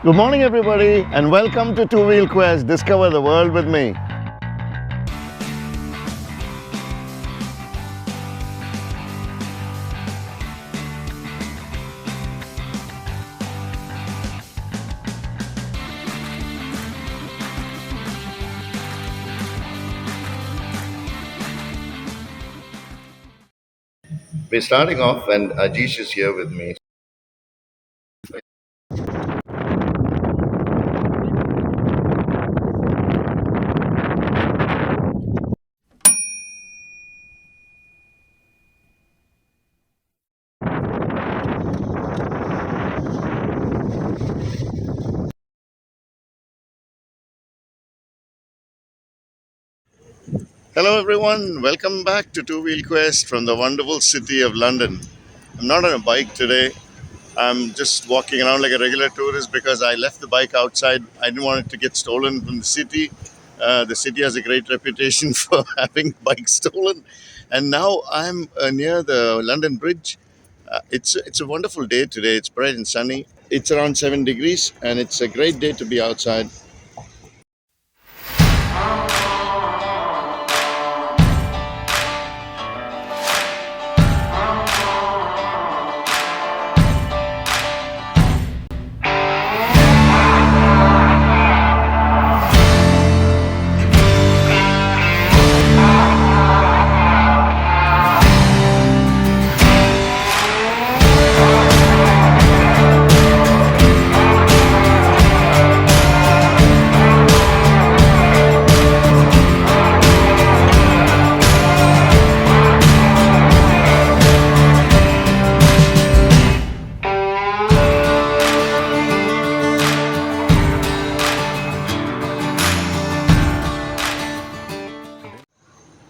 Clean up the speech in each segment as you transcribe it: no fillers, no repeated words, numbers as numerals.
Good morning, everybody, and welcome to Two Wheel Quest. Discover the world with me. We're starting off, and Ajish is here with me. Hello, everyone. Welcome back to Two Wheel Quest from the wonderful city of London. I'm not on a bike today. I'm just walking around like a regular tourist because I left the bike outside. I didn't want it to get stolen from the city. The city has a great reputation for having bikes stolen. And now I'm near the London Bridge. It's a wonderful day today. It's bright and sunny. It's around 7 degrees, and it's a great day to be outside.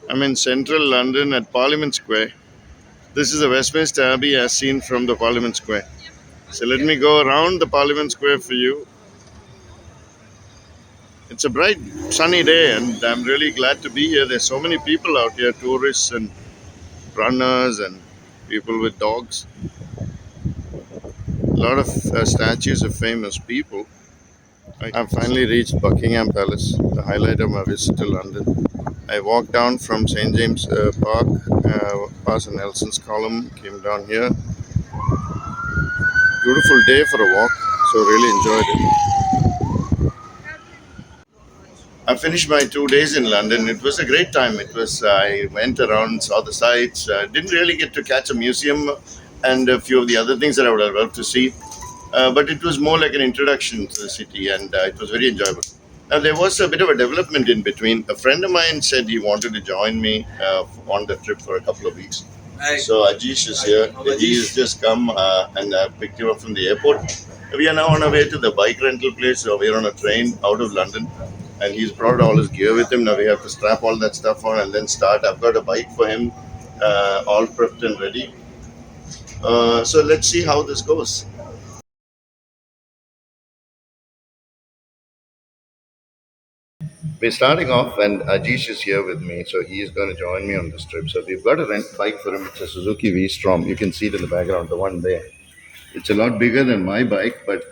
I'm in central London at Parliament Square. This is the Westminster Abbey as seen from the Parliament Square. So let me go around the Parliament Square for you. It's a bright sunny day, and I'm really glad to be here. There's so many people out here, tourists and runners and people with dogs. A lot of statues of famous people. I've finally reached Buckingham Palace, the highlight of my visit to London. I walked down from St. James Park, past Nelson's Column, came down here. Beautiful day for a walk, so really enjoyed it. I finished my 2 days in London. It was a great time. I went around, saw the sights, didn't really get to catch a museum and a few of the other things that I would have loved to see. But it was more like an introduction to the city, and it was very enjoyable. Now, there was a bit of a development in between. A friend of mine said he wanted to join me on the trip for a couple of weeks. Hi. So Ajish is here. He has just come and I picked him up from the airport. We are now on our way to the bike rental place. So we're on a train out of London, and he's brought all his gear with him. Now we have to strap all that stuff on and then start. I've got a bike for him, all prepped and ready. So let's see how this goes. We're starting off, and Ajish is here with me, so he is going to join me on this trip. So we've got a rent bike for him. It's a Suzuki V-Strom. You can see it in the background, the one there. It's a lot bigger than my bike, but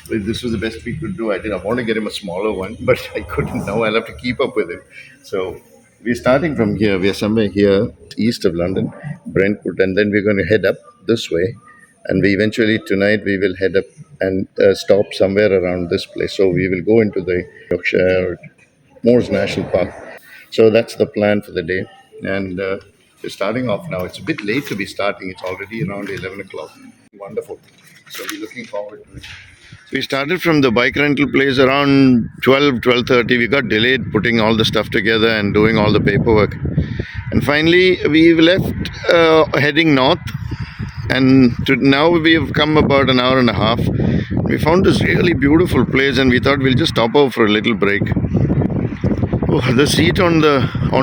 this was the best we could do. I want to get him a smaller one, but I couldn't. Now I'll have to keep up with him. So we're starting from here. We're somewhere here, east of London, Brentwood, and then we're going to head up this way. And tonight we will head up and stop somewhere around this place. So we will go into the Yorkshire Moors National Park. So that's the plan for the day. And we're starting off now. It's a bit late to be starting. It's already around 11 o'clock. Wonderful. So we're looking forward to it. We started from the bike rental place around 12:30. We got delayed putting all the stuff together and doing all the paperwork. And finally, we left heading north. And now we have come about an hour and a half. We found this really beautiful place, and we thought we'll just stop over for a little break. Oh, the seat on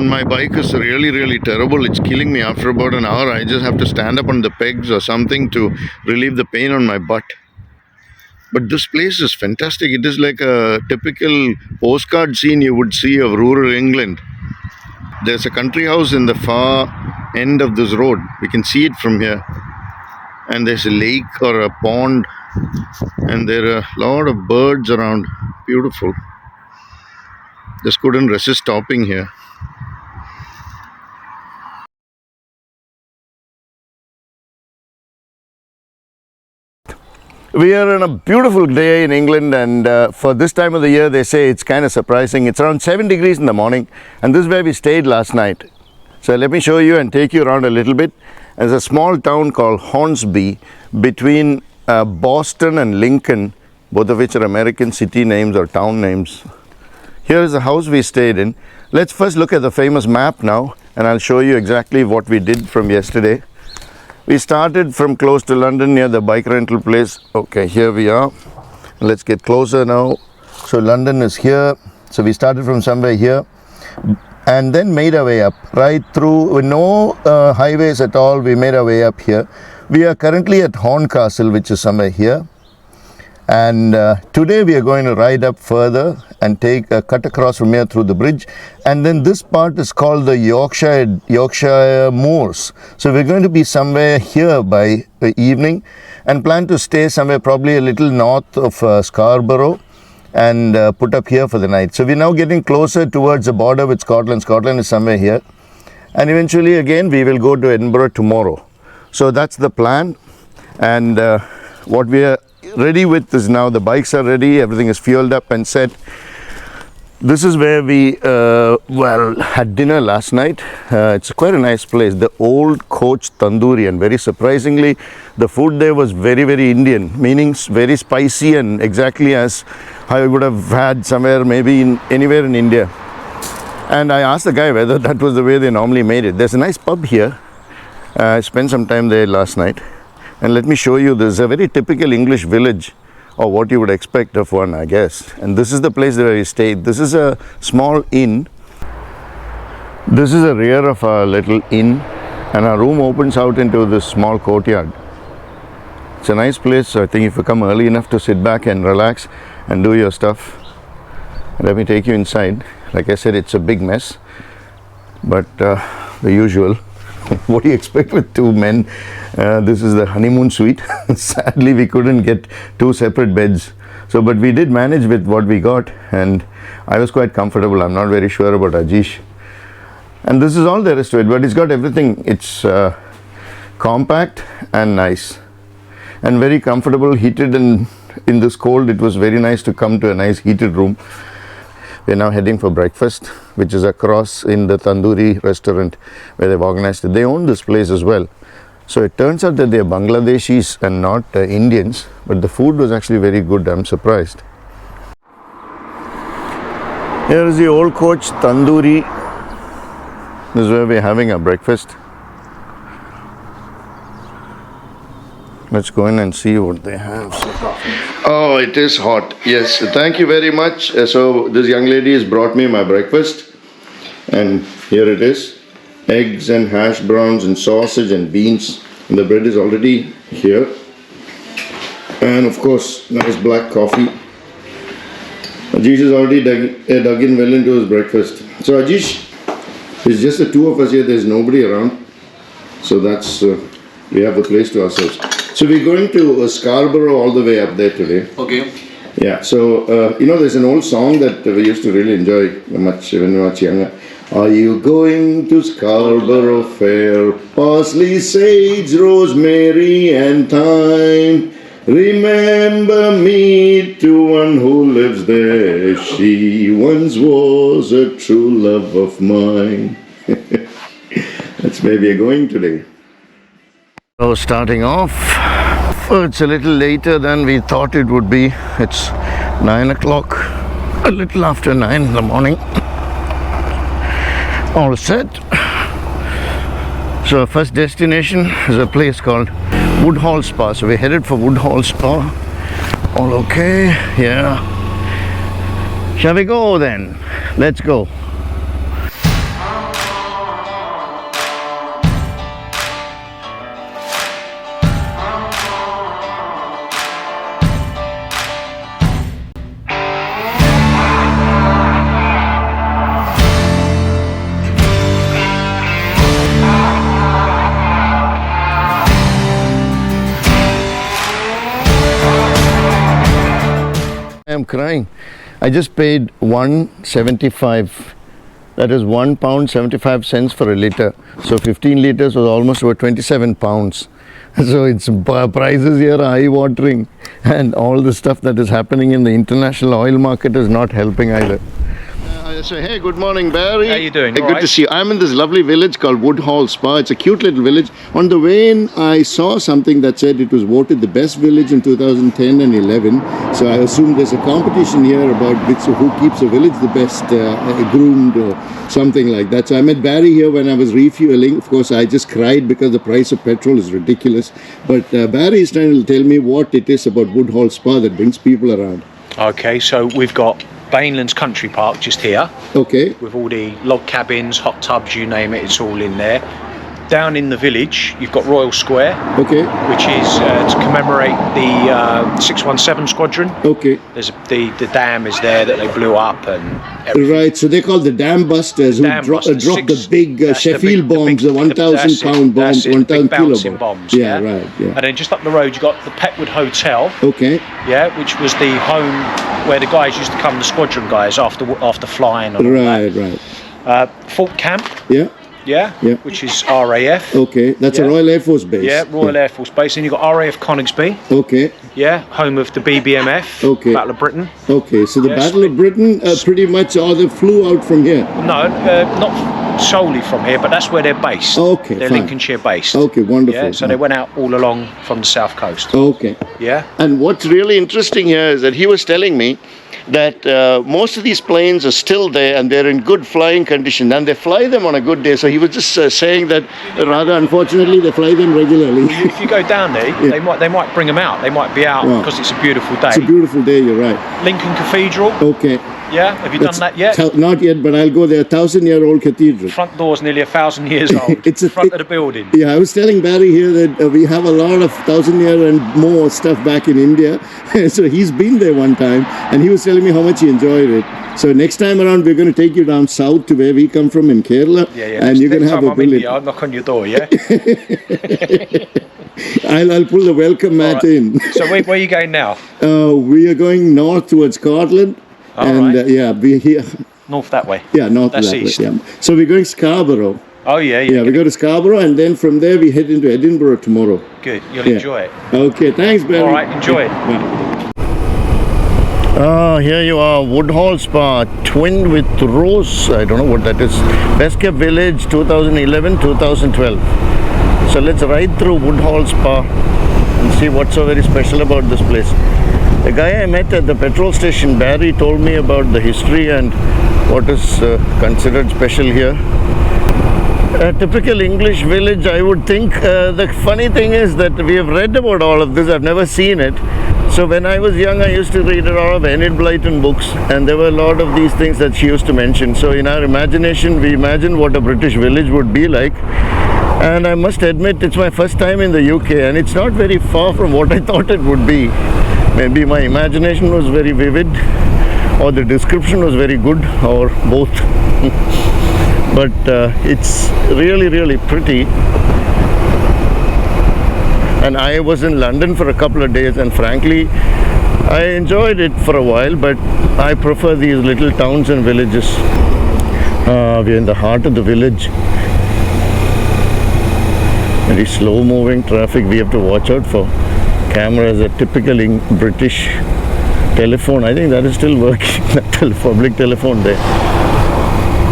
my bike is really terrible. It's killing me after about an hour. I just have to stand up on the pegs or something to relieve the pain on my butt. But this place is fantastic. It is like a typical postcard scene you would see of rural England. There's a country house in the far end of this road. We can see it from here. And there's a lake or a pond And there are a lot of birds around. Beautiful. Just couldn't resist stopping here. We are on a beautiful day in England, and for this time of the year, they say it's kind of surprising. It's around 7 degrees in the morning, and this is where we stayed last night. So let me show you and take you around a little bit. There's a small town called Hornsby between Boston and Lincoln, both of which are American city names or town names. Here is the house we stayed in. Let's first look at the famous map now, and I'll show you exactly what we did from yesterday. We started from close to London near the bike rental place. Okay, here we are. Let's get closer now. So London is here. So we started from somewhere here and then made our way up right through with no highways at all. We made our way up here. We are currently at Horncastle, which is somewhere here. And today we are going to ride up further and take a cut across from here through the bridge. And then this part is called the Yorkshire Moors. So we're going to be somewhere here by the evening and plan to stay somewhere probably a little north of Scarborough and put up here for the night. So we're now getting closer towards the border with Scotland. Scotland is somewhere here. And eventually again we will go to Edinburgh tomorrow. So that's the plan. And what we are ready with is now the bikes are ready, everything is fueled up and set. This is where we had dinner last night. It's quite a nice place, the Old Coach Tandoori, and very surprisingly the food there was very, very Indian, meaning very spicy and exactly as I would have had somewhere maybe anywhere in India. And I asked the guy whether that was the way they normally made it. There's a nice pub here. I spent some time there last night. And let me show you, this is a very typical English village, or what you would expect of one, I guess. And this is the place where we stayed. This is a small inn. This is the rear of our little inn, and our room opens out into this small courtyard. It's a nice place. So I think if you come early enough to sit back and relax and do your stuff. Let me take you inside. Like I said, it's a big mess, but the usual. What do you expect with two men? This is the honeymoon suite. Sadly, we couldn't get two separate beds. So, but we did manage with what we got, and I was quite comfortable. I'm not very sure about Ajish. And this is all there is to it, but it's got everything. It's compact and nice, and very comfortable, heated, and in this cold, it was very nice to come to a nice heated room. We're now heading for breakfast, which is across in the Tandoori restaurant where they've organized it. They own this place as well. So it turns out that they're Bangladeshis and not Indians, but the food was actually very good. I'm surprised. Here is the Old Coach Tandoori. This is where we're having our breakfast. Let's go in and see what they have. Oh, it is hot. Yes, thank you very much. So this young lady has brought me my breakfast, and here it is. Eggs and hash browns and sausage and beans, and the bread is already here. And of course, nice black coffee. Ajish has already dug in well into his breakfast. So Ajish, it's just the two of us here. There's nobody around. So that's, we have the place to ourselves. So we're going to Scarborough all the way up there today. Okay. Yeah, so you know, there's an old song that we used to really enjoy much when we were much younger. Are you going to Scarborough Fair? Parsley, sage, rosemary and thyme. Remember me to one who lives there. She once was a true love of mine. That's where we are going today. So starting off, it's a little later than we thought it would be. It's 9 o'clock, a little after 9 in the morning. All set. So our first destination is a place called Woodhall Spa. So we're headed for Woodhall Spa. All okay? Yeah. Shall we go then? Let's go. I'm crying. I just paid 175. That is £1.75 for a litre. So 15 litres was almost about £27. So it's prices here are eye-watering, and all the stuff that is happening in the international oil market is not helping either. So hey, good morning, Barry. How you doing? Good to see you. I'm in this lovely village called Woodhall Spa. It's a cute little village. On the way in, I saw something that said it was voted the best village in 2010 and 11. So I assume there's a competition here about who keeps a village the best groomed or something like that. So I met Barry here when I was refueling. Of course, I just cried because the price of petrol is ridiculous. But Barry is trying to tell me what it is about Woodhall Spa that brings people around. Okay, so we've got Bainlands Country Park just here. Okay. With all the log cabins, hot tubs, you name it, it's all in there. Down in the village, you've got Royal Square. Okay. Which is to commemorate the 617 Squadron. Okay. There's the dam is there that they blew up and everything. Right, so they're called the dam busters who dropped the big Sheffield bombs, the 1,000 pound bombs, 1,000 kilo bombs. Yeah, right. Yeah. And then just up the road, you've got the Petwood Hotel. Okay. Yeah, which was the home where the guys used to come, the squadron guys, after flying. And Right. Fort Camp. Yeah. Yeah, which is RAF. Okay, that's a Royal Air Force base. Yeah, Royal Air Force base. And you've got RAF Coningsby. Okay. Yeah, home of the BBMF. Okay. Battle of Britain. Okay, so the Battle of Britain pretty much they flew out from here? No, not solely from here, but that's where they're based. Okay, they're fine. Lincolnshire based. Okay, wonderful. Yeah, so they went out all along from the south coast. Okay. Yeah. And what's really interesting here is that he was telling me that most of these planes are still there and they're in good flying condition, and they fly them on a good day. So he was just saying that rather unfortunately they fly them regularly. If you go down there, they might bring them out. They might be out because it's a beautiful day. It's a beautiful day, you're right. Lincoln Cathedral. Okay. Yeah, have you done that yet? Not yet, but I'll go there. 1,000-year-old cathedral. Front door's nearly 1,000 years old. It's front of the building. Yeah, I was telling Barry here that we have a lot of 1,000-year and more stuff back in India. So he's been there one time, and he was telling me how much he enjoyed it. So next time around, we're going to take you down south to where we come from in Kerala. Yeah. And you're going to have a brilliant. I'll knock on your door, yeah? I'll pull the welcome mat in. So where are you going now? We are going north towards Scotland. We're here. North that way. Yeah, north That's that east. way. Yeah. So we're going Scarborough. Oh yeah. Yeah, we go to Scarborough, and then from there we head into Edinburgh tomorrow. Good. You'll enjoy it. Okay, thanks, Barry. All right, enjoy it. Here you are, Woodhall Spa, twinned with Rose. I don't know what that is. Best Kept Village, 2011-2012. So let's ride through Woodhall Spa and see what's so very special about this place. The guy I met at the petrol station, Barry, told me about the history and what is considered special here. A typical English village, I would think. The funny thing is that we have read about all of this. I've never seen it. So when I was young, I used to read a lot of Enid Blyton books, and there were a lot of these things that she used to mention. So in our imagination, we imagine what a British village would be like. And I must admit, it's my first time in the UK, and it's not very far from what I thought it would be. Maybe my imagination was very vivid, or the description was very good, or both. But it's really, really pretty. And I was in London for a couple of days, and frankly, I enjoyed it for a while, but I prefer these little towns and villages. We're in the heart of the village. Very slow moving traffic. We have to watch out for cameras. A typical British telephone, I think that is still working, the public telephone there,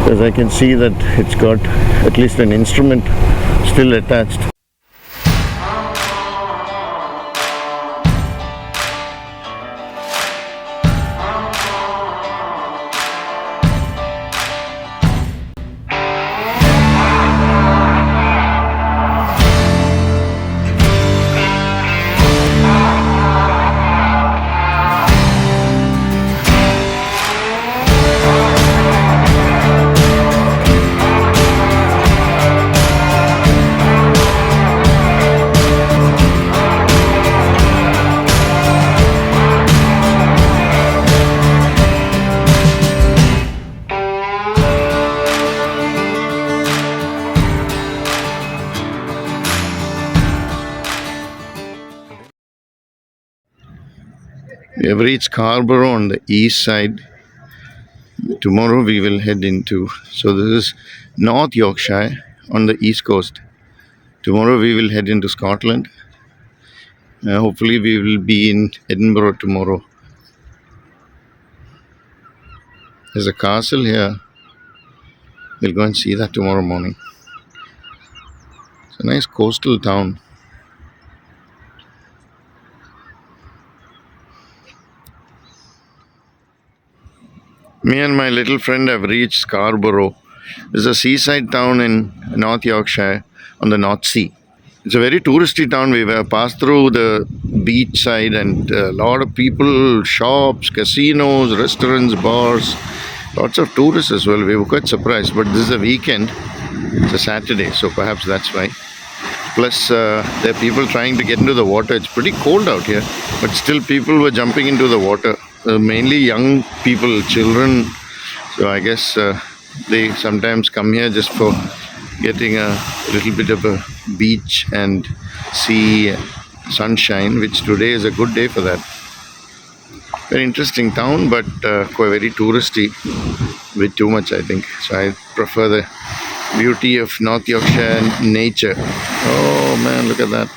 because I can see that it's got at least an instrument still attached. We have reached Scarborough on the east side. Tomorrow we will head into, so this is North Yorkshire on the east coast. Tomorrow we will head into Scotland. Hopefully we will be in Edinburgh tomorrow. There's a castle here. We'll go and see that tomorrow morning. It's a nice coastal town. Me and my little friend have reached Scarborough. It's a seaside town in North Yorkshire on the North Sea. It's a very touristy town. We were passed through the beach side and a lot of people, shops, casinos, restaurants, bars, lots of tourists as well. We were quite surprised, but this is a weekend. It's a Saturday, so perhaps that's why. Plus, there are people trying to get into the water. It's pretty cold out here, but still people were jumping into the water. Mainly young people, children. So I guess they sometimes come here just for getting a little bit of a beach and sea sunshine, which today is a good day for that. Very interesting town, but quite very touristy. Bit too much, I think. So I prefer the beauty of North Yorkshire nature. Oh man, look at that.